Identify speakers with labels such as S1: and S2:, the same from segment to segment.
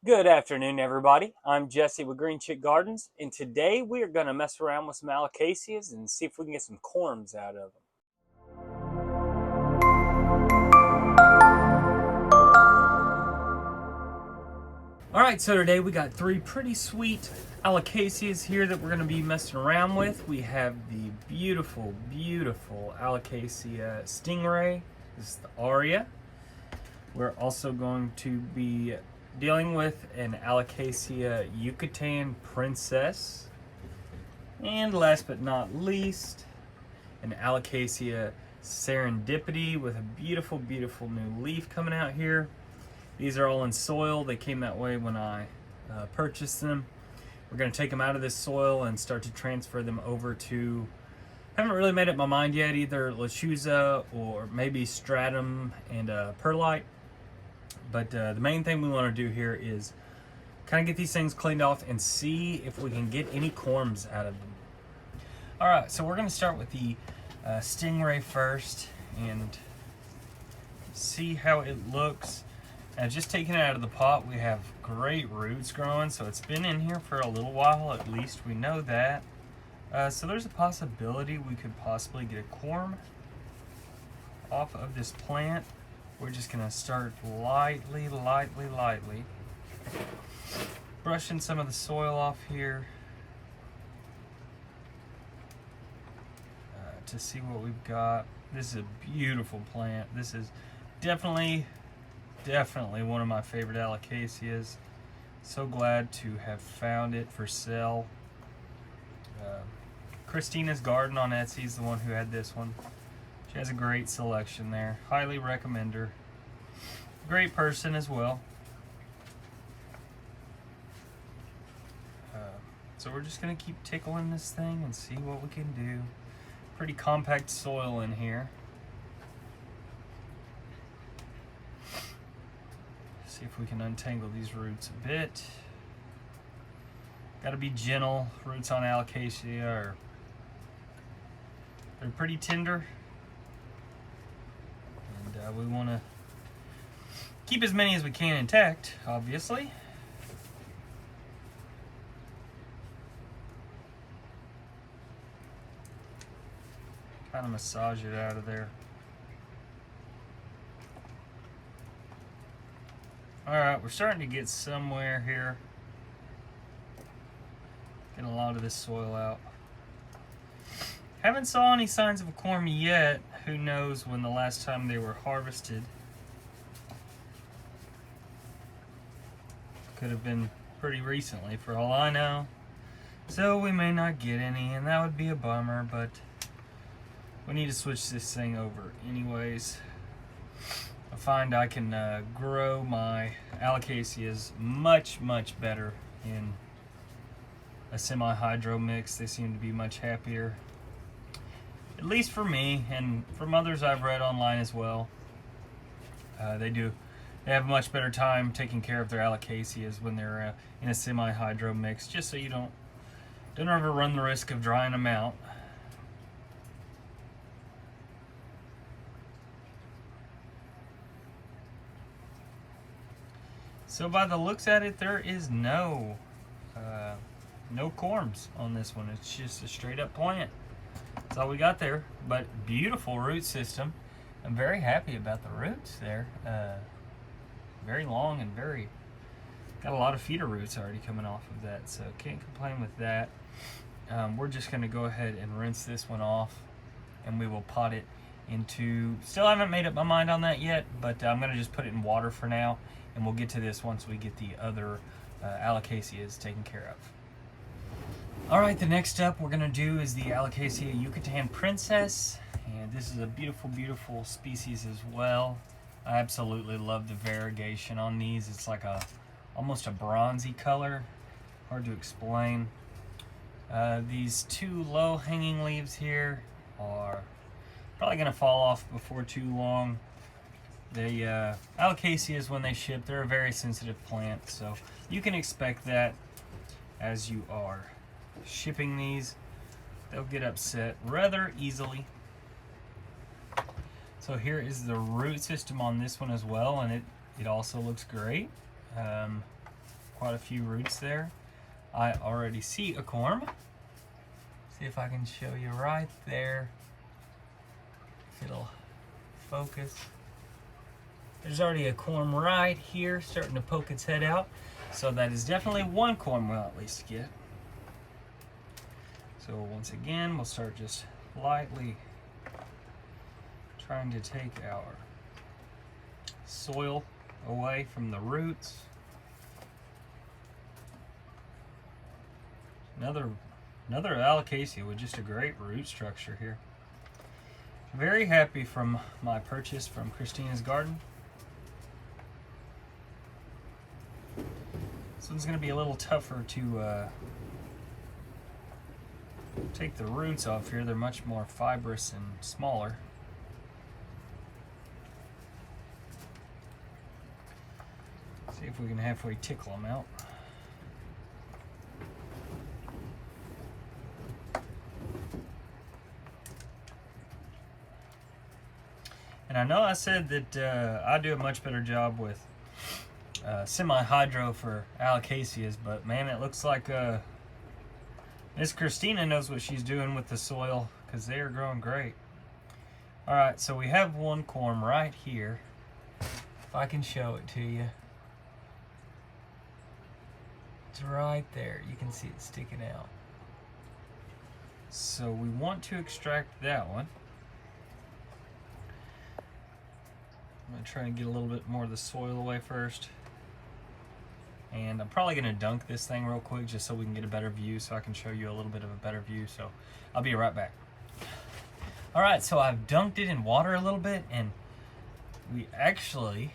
S1: Good afternoon, everybody. I'm Jesse with Green Chick Gardens, and today we are going to mess around with some alocasias and see if we can get some corms out of them. All right, so today we got three pretty sweet alocasias here that we're going to be messing around with. We have the beautiful, beautiful Alocasia stingray. This is the aria. We're also going to be dealing with an Alocasia Yucatan princess. And last but not least, an Alocasia serendipity with a beautiful, beautiful new leaf coming out here. These are all in soil. They came that way when I purchased them. We're going to take them out of this soil and start to transfer them over to, haven't really made up my mind yet, either lechuza or maybe stratum and perlite. But the main thing we want to do here is kind of get these things cleaned off and see if we can get any corms out of them. All right, so we're going to start with the stingray first and see how it looks. Just taking it out of the pot, we have great roots growing, so it's been in here for a little while, at least we know that. So there's a possibility we could possibly get a corm off of this plant. We're just gonna start lightly, brushing some of the soil off here to see what we've got. This is a beautiful plant. This is definitely one of my favorite alocasias. So glad to have found it for sale. Christina's Garden on Etsy is the one who had this one. She has a great selection there. Highly recommend her. Great person as well. So we're just gonna keep tickling this thing and see what we can do. Pretty compact soil in here. See if we can untangle these roots a bit. Gotta be gentle. Roots on alocasia are, they're pretty tender. And we want to keep as many as we can intact, obviously. Kind of massage it out of there. Alright, we're starting to get somewhere here. Getting a lot of this soil out. Haven't saw any signs of a corm yet. Who knows when the last time they were harvested. Could have been pretty recently for all I know. So we may not get any, and that would be a bummer, but we need to switch this thing over anyways. I find I can grow my alocasias much better in a semi-hydro mix. They seem to be much happier, at least for me, and from others I've read online as well. They have a much better time taking care of their alocasias when they're in a semi-hydro mix, just so you don't ever run the risk of drying them out. So by the looks at it, there is no corms on this one. It's just a straight up plant. That's all we got there, but beautiful root system. I'm very happy about the roots there. Very long and got a lot of feeder roots already coming off of that, so can't complain with that. We're just gonna go ahead and rinse this one off, and we will pot it into, still haven't made up my mind on that yet, but I'm gonna just put it in water for now, and we'll get to this once we get the other alocasias taken care of. All right, the next up we're gonna do is the Alocasia Yucatan Princess, and this is a beautiful, beautiful species as well. I absolutely love the variegation on these. It's like almost a bronzy color, hard to explain. These two low-hanging leaves here are probably gonna fall off before too long. The alocasias, when they ship, they're a very sensitive plant, so you can expect that as you are shipping these. They'll get upset rather easily. So here is the root system on this one as well, and it also looks great. quite a few roots there. I already see a corm. See if I can show you right there. If it'll focus. There's already a corm right here starting to poke its head out. So that is definitely one corm we'll at least get. So once again, we'll start just lightly trying to take our soil away from the roots. Another alocasia with just a great root structure here. Very happy from my purchase from Christina's garden. This one's going to be a little tougher to take the roots off here. They're much more fibrous and smaller. See if we can halfway tickle them out. And I know I said that I do a much better job with semi-hydro for alocasias, but man, it looks like Miss Christina knows what she's doing with the soil, because they are growing great. Alright, so we have one corm right here. If I can show it to you. It's right there. You can see it sticking out. So we want to extract that one. I'm going to try and get a little bit more of the soil away first. And I'm probably going to dunk this thing real quick just so we can get a better view, so I can show you a little bit of a better view. So I'll be right back. Alright, so I've dunked it in water a little bit, and we actually,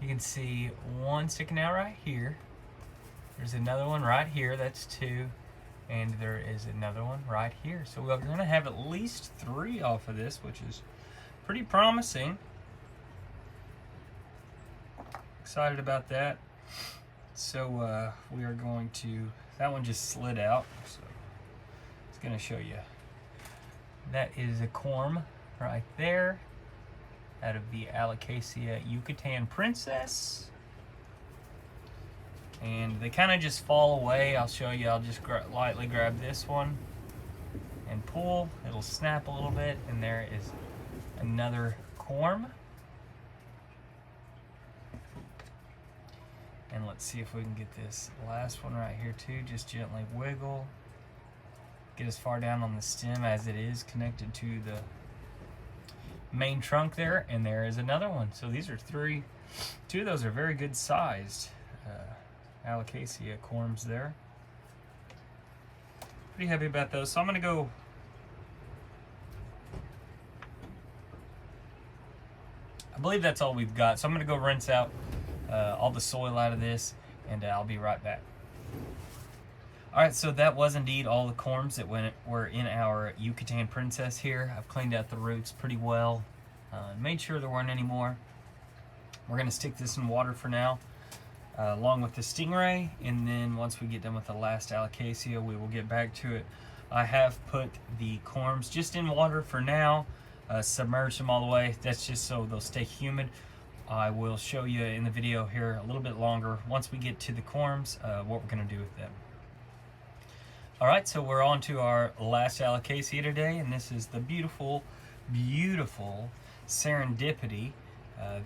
S1: you can see one sticking out right here. There's another one right here, that's two. And there is another one right here. So we're going to have at least 3 off of this, which is pretty promising. Excited about that. So we are going to, that one just slid out, so it's going to show you. That is a corm right there out of the Alocasia Yucatan Princess. And they kind of just fall away. I'll show you. I'll just lightly grab this one and pull. It'll snap a little bit, and there is another corm. And let's see if we can get this last one right here too. Just gently wiggle. Get as far down on the stem as it is connected to the main trunk there. And there is another one. So these are 3. 2 of those are very good sized Alocasia corms there. Pretty happy about those. So I'm going to go I believe that's all we've got. So I'm going to go rinse out all the soil out of this, and I'll be right back. Alright, so that was indeed all the corms that were in our Yucatan Princess here. I've cleaned out the roots pretty well, made sure there weren't any more. We're going to stick this in water for now, along with the stingray, and then once we get done with the last alocasia, we will get back to it. I have put the corms just in water for now, submerged them all the way. That's just so they'll stay humid. I will show you in the video here a little bit longer once we get to the corms what we're going to do with them. Alright, so we're on to our last alocasia today, and this is the beautiful, beautiful serendipity.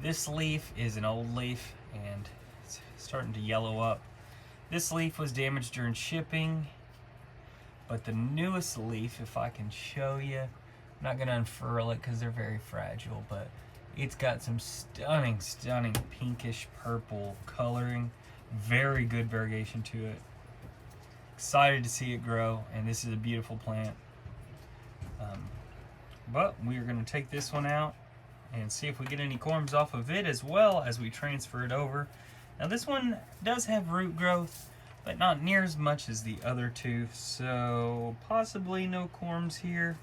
S1: This leaf is an old leaf, and it's starting to yellow up. This leaf was damaged during shipping, but the newest leaf, if I can show you, I'm not going to unfurl it because they're very fragile, but it's got some stunning, stunning pinkish purple coloring. Very good variegation to it. Excited to see it grow, and this is a beautiful plant. But we are going to take this one out and see if we get any corms off of it as well as we transfer it over. Now this one does have root growth, but not near as much as the other 2, so possibly no corms here.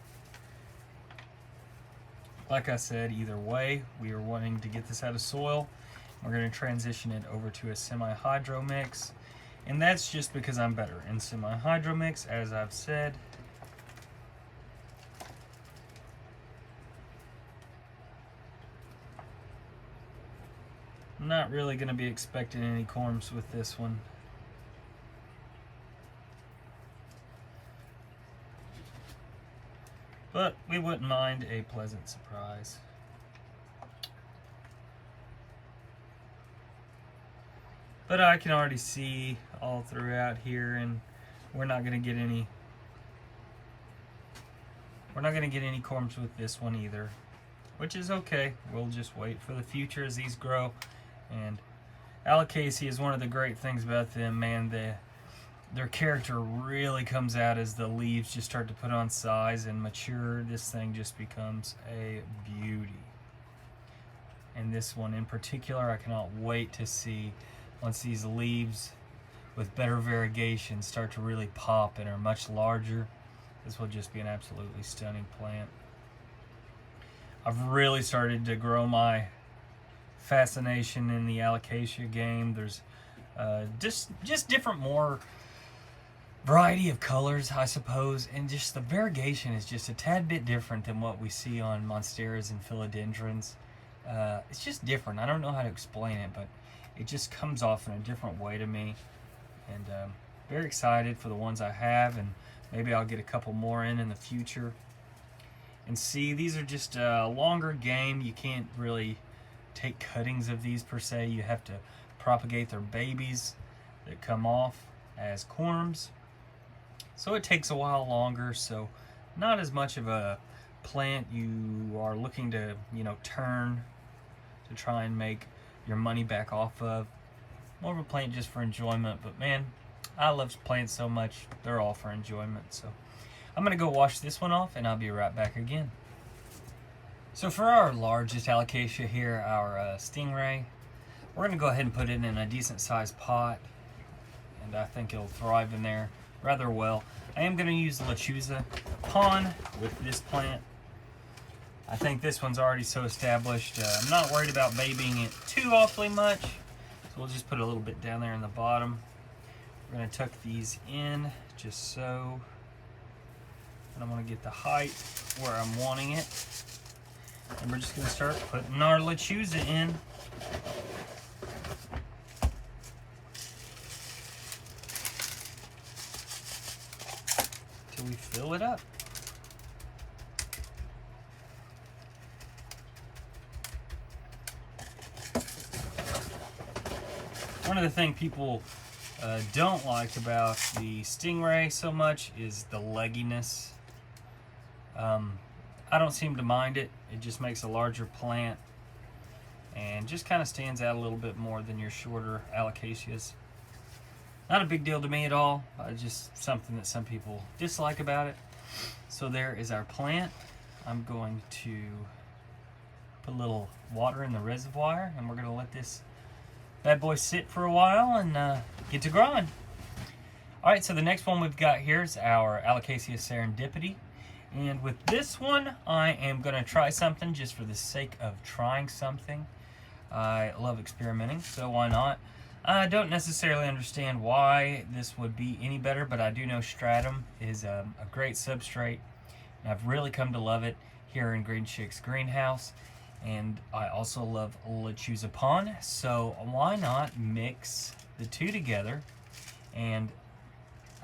S1: Like I said, either way, we are wanting to get this out of soil. We're going to transition it over to a semi-hydro mix. And that's just because I'm better in semi-hydro mix, as I've said. not really going to be expecting any corms with this one. But we wouldn't mind a pleasant surprise. But I can already see all throughout here, and we're not going to get any corms with this one either, which is okay. We'll just wait for the future as these grow. And Alocasia is one of the great things about them, man. Their character really comes out as the leaves just start to put on size and mature. This thing just becomes a beauty. And this one in particular, I cannot wait to see once these leaves with better variegation start to really pop and are much larger. This will just be an absolutely stunning plant. I've really started to grow my fascination in the Alocasia game. There's just different, more variety of colors, I suppose, and just the variegation is just a tad bit different than what we see on monsteras and philodendrons. It's just different. I don't know how to explain it, but it just comes off in a different way to me. And very excited for the ones I have, and maybe I'll get a couple more in the future. And see, these are just a longer game. You can't really take cuttings of these per se. You have to propagate their babies that come off as corms. So it takes a while longer, so not as much of a plant you are looking to, turn to try and make your money back off of. More of a plant just for enjoyment, but man, I love plants so much, they're all for enjoyment. So I'm gonna go wash this one off and I'll be right back again. So for our largest Alocasia here, our stingray, we're gonna go ahead and put it in a decent sized pot, and I think it'll thrive in there rather well. I am gonna use Alocasia Corm with this plant. I think this one's already so established. I'm not worried about babying it too awfully much. So we'll just put a little bit down there in the bottom. We're gonna tuck these in just so. And I'm gonna get the height where I'm wanting it. And we're just gonna start putting our Alocasia in. Till we fill it up. One of the things people don't like about the stingray so much is the legginess. I don't seem to mind it. It just makes a larger plant and just kind of stands out a little bit more than your shorter alocasias. Not a big deal to me at all. Just something that some people dislike about it. So there is our plant. I'm going to put a little water in the reservoir, and we're going to let this bad boy sit for a while and get to growing. All right, so the next one we've got here is our Alocasia serendipity. And with this one, I am going to try something just for the sake of trying something. I love experimenting, so why not? I don't necessarily understand why this would be any better, but I do know stratum is a great substrate. And I've really come to love it here in Green Chick's greenhouse. And I also love Alocasia Corm, so why not mix the two together and,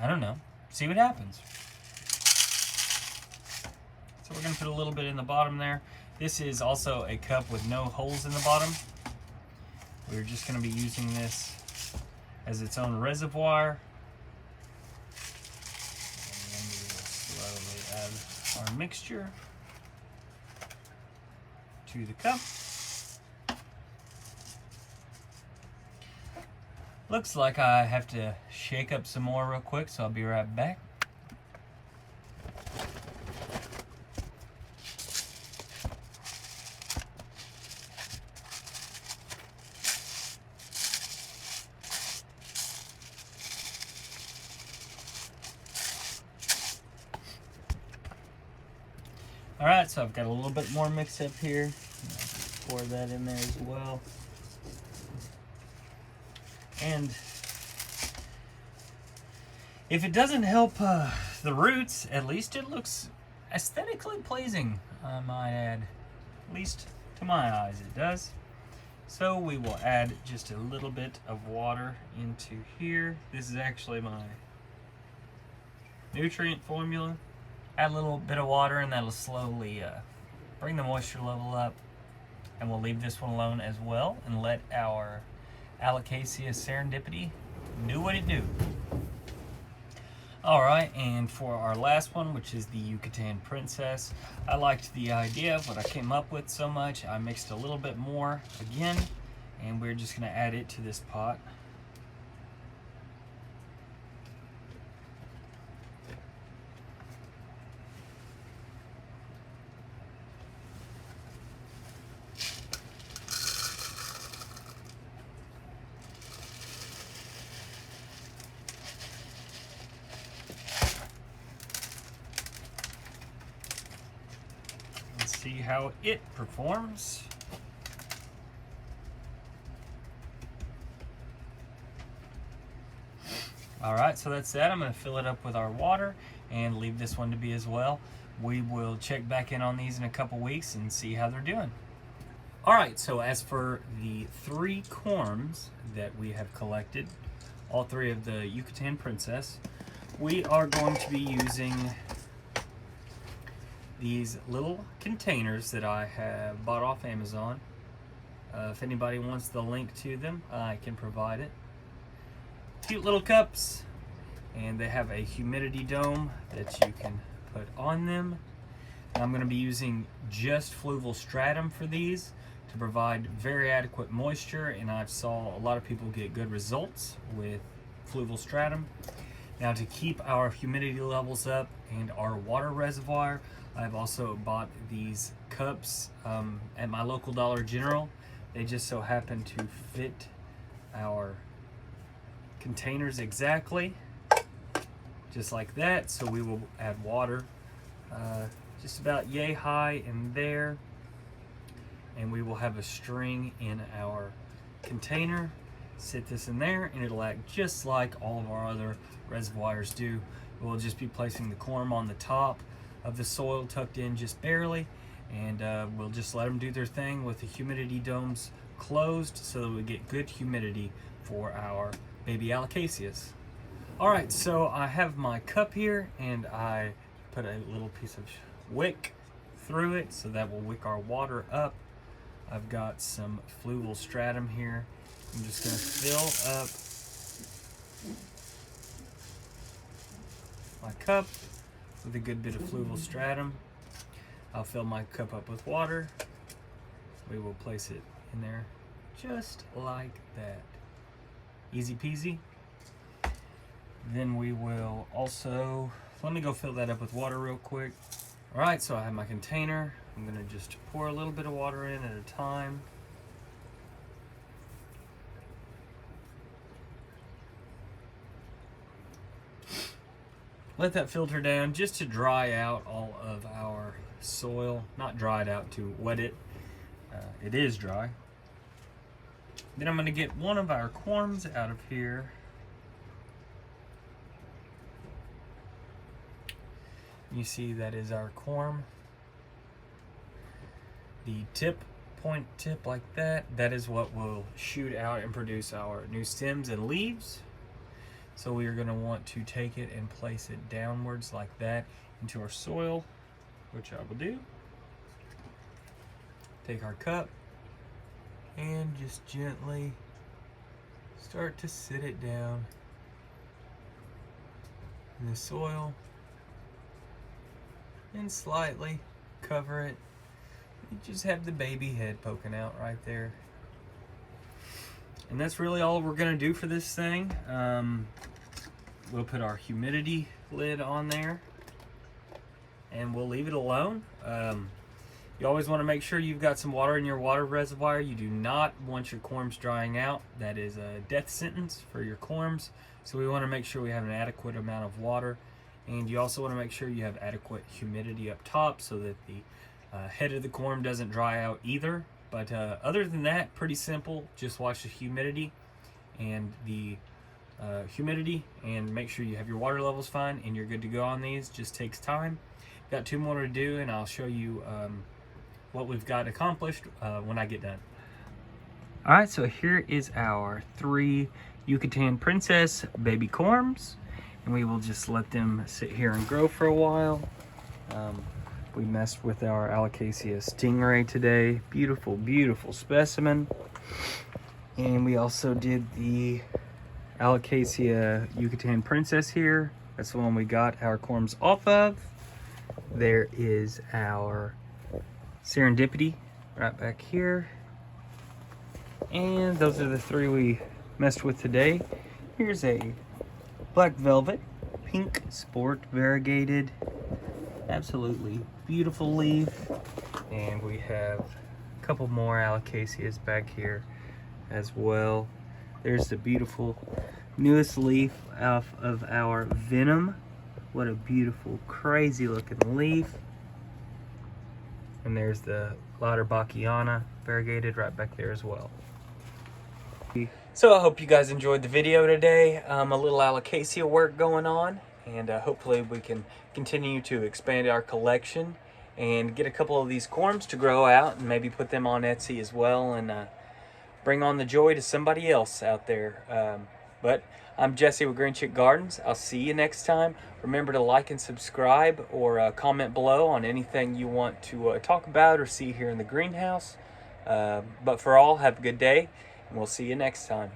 S1: I don't know, see what happens. So we're going to put a little bit in the bottom there. This is also a cup with no holes in the bottom. We're just going to be using this as its own reservoir. And we will slowly add our mixture to the cup. Looks like I have to shake up some more real quick, so I'll be right back. Alright, so I've got a little bit more mix up here. Pour that in there as well. And if it doesn't help the roots, at least it looks aesthetically pleasing, I might add. At least to my eyes it does. So we will add just a little bit of water into here. This is actually my nutrient formula. Add a little bit of water and that'll slowly bring the moisture level up. And we'll leave this one alone as well and let our Alocasia serendipity do what it do. Alright, and for our last one, which is the Yucatan Princess, I liked the idea of what I came up with so much. I mixed a little bit more again, and we're just going to add it to this pot. See how it performs. Alright, so that's that. I'm going to fill it up with our water and leave this one to be as well. We will check back in on these in a couple weeks and see how they're doing. Alright, so as for the 3 corms that we have collected, all 3 of the Yucatan Princess, we are going to be using these little containers that I have bought off Amazon. If anybody wants the link to them, I can provide it. Cute little cups, and they have a humidity dome that you can put on them. I'm going to be using just fluval stratum for these to provide very adequate moisture, and I've saw a lot of people get good results with fluval stratum. Now, to keep our humidity levels up and our water reservoir, I've also bought these cups at my local Dollar General. They just so happen to fit our containers exactly, just like that. So we will add water just about yay high in there, and we will have a string in our container. Sit this in there and it'll act just like all of our other reservoirs do. We'll just be placing the corm on the top of the soil, tucked in just barely, and we'll just let them do their thing with the humidity domes closed so that we get good humidity for our baby alocasias. Alright, so I have my cup here and I put a little piece of wick through it so that will wick our water up. I've got some fluval stratum here. I'm just going to fill up my cup with a good bit of fluval stratum. I'll fill my cup up with water. We will place it in there just like that. Easy peasy. Then we will also, let me go fill that up with water real quick. Alright, so I have my container. I'm going to just pour a little bit of water in at a time. Let that filter down just to dry out all of our soil. Not dry it out to wet it. It is dry. Then I'm going to get one of our corms out of here. You see that is our corm. The point tip like that, that is what will shoot out and produce our new stems and leaves. So we are going to want to take it and place it downwards like that into our soil, which I will do. Take our cup and just gently start to sit it down in the soil and slightly cover it. You just have the baby head poking out right there. And that's really all we're going to do for this thing. We'll put our humidity lid on there and we'll leave it alone. You always want to make sure you've got some water in your water reservoir. You do not want your corms drying out. That is a death sentence for your corms. So we want to make sure we have an adequate amount of water, and you also want to make sure you have adequate humidity up top so that the head of the corm doesn't dry out either. But other than that, pretty simple. Just watch the humidity and make sure you have your water levels fine and you're good to go on these. Just takes time. Got 2 more to do, and I'll show you what we've got accomplished when I get done. All right, so here is our 3 Yucatan Princess baby corms, and we will just let them sit here and grow for a while. We messed with our Alocasia stingray today. Beautiful, beautiful specimen. And we also did the Alocasia Yucatan Princess here. That's the one we got our corms off of. There is our serendipity right back here. And those are the 3 we messed with today. Here's a black velvet, pink sport variegated. Absolutely beautiful leaf. And we have a couple more alocasias back here as well. There's the beautiful newest leaf off of our venom. What a beautiful, crazy looking leaf. And there's the Lauterbachia variegated right back there as well. So I hope you guys enjoyed the video today. A little alocasia work going on, and hopefully we can continue to expand our collection and get a couple of these corms to grow out and maybe put them on Etsy as well, and bring on the joy to somebody else out there. But I'm Jesse with Green Chick Gardens. I'll see you next time. Remember to like and subscribe, or comment below on anything you want to talk about or see here in the greenhouse. But for all, have a good day, and we'll see you next time.